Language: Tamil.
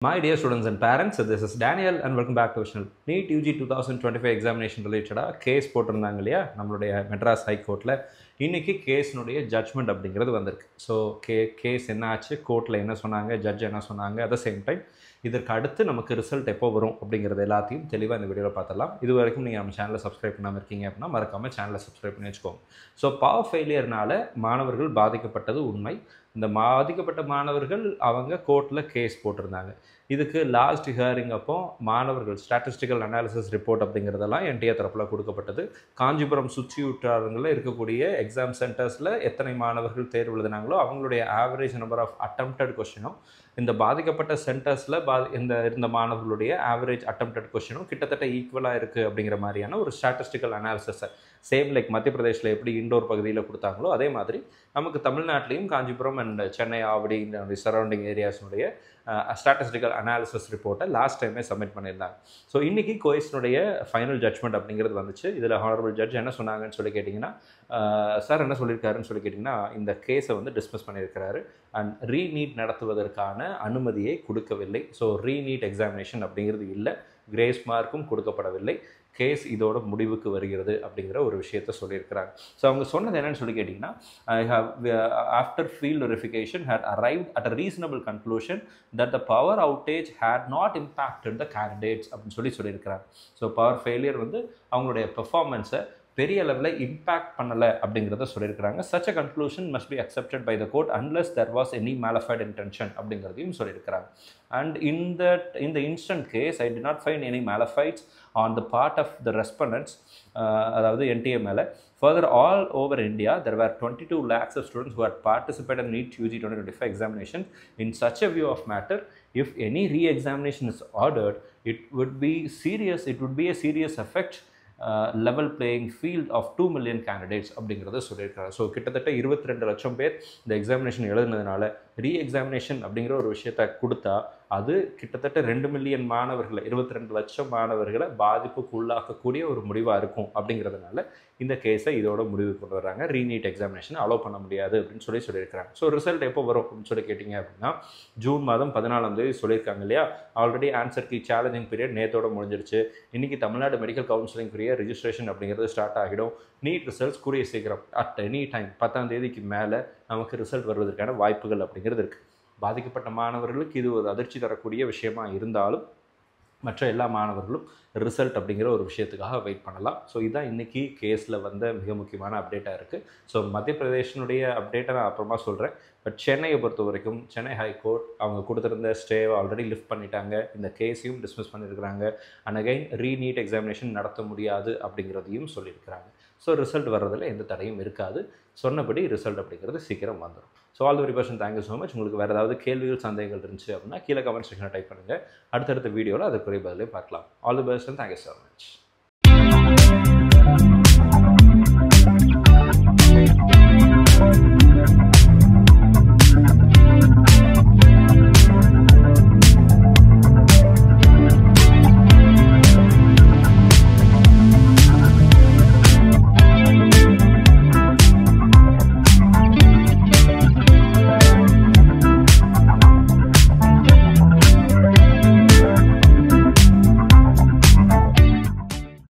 My dear students and parents, this is Daniel and welcome back to channel. NEET UG 2025 examination related case போட்டிருந்தாங்க இல்லையா நம்மளுடைய மெட்ராஸ் ஹைகோர்ட்டில் இன்றைக்கி கேஸினுடைய ஜட்ஜ்மெண்ட் அப்படிங்கிறது வந்திருக்கு. ஸோ கேஸ் என்ன ஆச்சு, கோர்ட்டில் என்ன சொன்னாங்க, ஜட்ஜ் என்ன சொன்னாங்க, அட் த சேம் டைம் இதற்கு அடுத்து நமக்கு ரிசல்ட் எப்போ வரும் அப்படிங்கிறது எல்லாத்தையும் தெளிவாக இந்த வீடியோவில் பார்த்துடலாம். இது வரைக்கும் நீங்கள் நம்ம சேனலை சப்ஸ்கிரைப் பண்ணாமல் இருக்கீங்க அப்படின்னா மறக்காமல் சேனலை சப்ஸ்கிரைப் பண்ணி வச்சுக்கோங்க. ஸோ பவர் ஃபெயிலியர்னால மாணவர்கள் பாதிக்கப்பட்டது உண்மை. இந்த பாதிக்கப்பட்ட மாணவர்கள் அவங்க கோர்ட்டில் கேஸ் போட்டிருந்தாங்க. இதுக்கு லாஸ்ட் ஹியரிங் அப்போ மாணவர்கள் ஸ்டாட்டிஸ்டிக்கல் அனாலிசிஸ் ரிப்போர்ட் அப்படிங்கிறதெல்லாம் என்டிஏ தரப்பில் கொடுக்கப்பட்டது. காஞ்சிபுரம் சுற்றி வட்டாரங்களில் இருக்கக்கூடிய எக்ஸாம் சென்டர்ஸில் எத்தனை மாணவர்கள் தேர்வு எழுதினாங்களோ அவங்களுடைய ஆவரேஜ் நம்பர் ஆஃப் அட்டம்ப்டட் கொஸ்டினும் இந்த பாதிக்கப்பட்ட சென்டர்ஸில் இருந்த மாணவர்களுடைய ஆவரேஜ் அட்டம்ப்டட் கொஸ்டினும் கிட்டத்தட்ட ஈக்குவலாக இருக்குது அப்படிங்கிற மாதிரியான ஒரு ஸ்டாட்டிஸ்டிக்கல் அனாலிசிஸை சேம் லைக் மத்திய பிரதேசில் எப்படி இண்டோர் பகுதியில் கொடுத்தாங்களோ அதே மாதிரி நமக்கு தமிழ்நாட்டிலையும் காஞ்சிபுரம் அண்ட் சென்னை ஆவடி இந்த சரௌண்டிங் ஏரியாஸினுடைய ஸ்டாட்டிஸ்டிக்கல் அனாலிசிஸ் ரிப்போர்ட்டை லாஸ்ட் டைமே சப்மிட் பண்ணியிருந்தாங்க. ஸோ இன்றைக்கி கோயஸ்னுடைய ஃபைனல் ஜட்ஜ்மெண்ட் அப்படிங்கிறது வந்துச்சு. இதில் ஹானரபிள் ஜட்ஜ் என்ன சொன்னாங்கன்னு சொல்லி கேட்டிங்கன்னா, சார் என்ன சொல்லியிருக்காருன்னு சொல்லி கேட்டிங்கன்னா, இந்த கேஸை வந்து டிஸ்மிஸ் பண்ணியிருக்கிறாரு அண்ட் ரீநீட் நடத்துவதற்கான அனுமதியை கொடுக்கவில்லை. ஸோ ரீநீட் எக்ஸாமினேஷன் அப்படிங்கிறது இல்லை, கிரேஸ் மார்க்கும் கொடுக்கப்படவில்லை, கேஸ் இதோட முடிவுக்கு வருகிறது அப்படிங்கிற ஒரு விஷயத்த சொல்லியிருக்கிறாங்க. ஸோ அவங்க சொன்னது என்னன்னு சொல்லி கேட்டிங்கன்னா, I have after field verification had arrived at a reasonable conclusion that the power outage had not impacted the candidates அப்படின்னு சொல்லியிருக்கிறாங்க. ஸோ பவர் ஃபெயிலியர் வந்து அவங்களுடைய பெர்ஃபார்மன்ஸை பெரிய லெவலில் இம்பேக்ட் பண்ணலை அப்படிங்கிறத சொல்லியிருக்கிறாங்க. Such a conclusion must be accepted by the court unless there was any malafide intention அப்படிங்கிறதையும் சொல்லியிருக்கிறாங்க. And in the instant case I did not find any malafites on the part of the respondents, அதாவது என்டிஏ மேலே. Further, all over India there were 22 lakhs of students who had participated in NEET UG 2025 examination. In such a view of matter, if any re-examination is ordered, it would be a serious effect level playing field of 2 million candidates அப்படிங்கிறத சொல்லியிருக்காங்க. ஸோ கிட்டத்தட்ட 22 லட்சம் பேர் இந்த எக்ஸாமினேஷன் எழுதுனதுனால ரீ எக்ஸாமினேஷன் அப்படிங்கிற ஒரு விஷயத்தை கொடுத்தா அது கிட்டத்தட்ட 2 மில்லியன் மாணவர்களை 22 லட்சம் மாணவர்களை பாதிப்புக்கு உள்ளாக்கக்கூடிய ஒரு முடிவாக இருக்கும். அப்படிங்கிறதுனால இந்த கேஸை இதோட முடிவு கொண்டு வர்றாங்க. ரீநீட் எக்ஸாமினேஷனை அலோவ் பண்ண முடியாது அப்படின்னு சொல்லியிருக்கிறாங்க. ஸோ ரிசல்ட் எப்போ வரும் அப்படின்னு சொல்லி கேட்டிங்க அப்படின்னா, ஜூன் மாதம் 14ஆம் தேதி சொல்லியிருக்காங்க இல்லையா. Already answer key challenging period நேத்தோட முடிஞ்சிருச்சு. இன்றைக்கி தமிழ்நாடு மெடிக்கல் கவுன்சிலிங் ரிஜிஸ்ட்ரேஷன் அப்படிங்கிறது ஸ்டார்ட் ஆகிடும். நீட் ரிசல்ட்ஸ் கூடிய சீக்கிரம் அட் எனி டைம் 10ஆம் தேதிக்கு மேலே நமக்கு ரிசல்ட் வருவதற்கான வாய்ப்புகள் அப்படிங்கிறது இருக்குது. பாதிக்கப்பட்ட மாணவர்களுக்கு இது ஒரு அதிர்ச்சி தரக்கூடிய விஷயமா இருந்தாலும் மற்ற எல்லா மாணவர்களும் ரிசல்ட் அப்படிங்கிற ஒரு விஷயத்துக்காக வெயிட் பண்ணலாம். ஸோ இதுதான் இன்றைக்கி கேஸில் வந்த மிக முக்கியமான அப்டேட்டாக இருக்குது. ஸோ மத்திய பிரதேஷனுடைய அப்டேட்டை நான் அப்புறமா சொல்கிறேன். பட் சென்னையை பொறுத்த வரைக்கும் சென்னை ஹைகோர்ட் அவங்க கொடுத்துருந்த ஸ்டேவை ஆல்ரெடி லிஃப்ட் பண்ணிட்டாங்க. இந்த கேஸையும் டிஸ்மிஸ் பண்ணியிருக்கிறாங்க. அண்ட் அகைன் ரீநீட் எக்ஸாமினேஷன் நடத்த முடியாது அப்படிங்கிறதையும் சொல்லியிருக்கிறாங்க. ஸோ ரிசல்ட் வர்றதில் எந்த தடையும் இருக்காது. சொன்னபடி ரிசல்ட் அப்படிங்கிறது சீக்கிரம் வந்துடும். So all the very best, thank you so much. உங்களுக்கு வேறு ஏதாவது கேள்விகள் சந்தேகங்கள் இருந்துச்சு அப்படின்னா கீழே கமெண்ட் செக்ஷனில் டைப் பண்ணுங்கள். அடுத்தடுத்த வீடியோவில் அதுக்குரிய பதிலே பார்க்கலாம். All the best and thank you so much.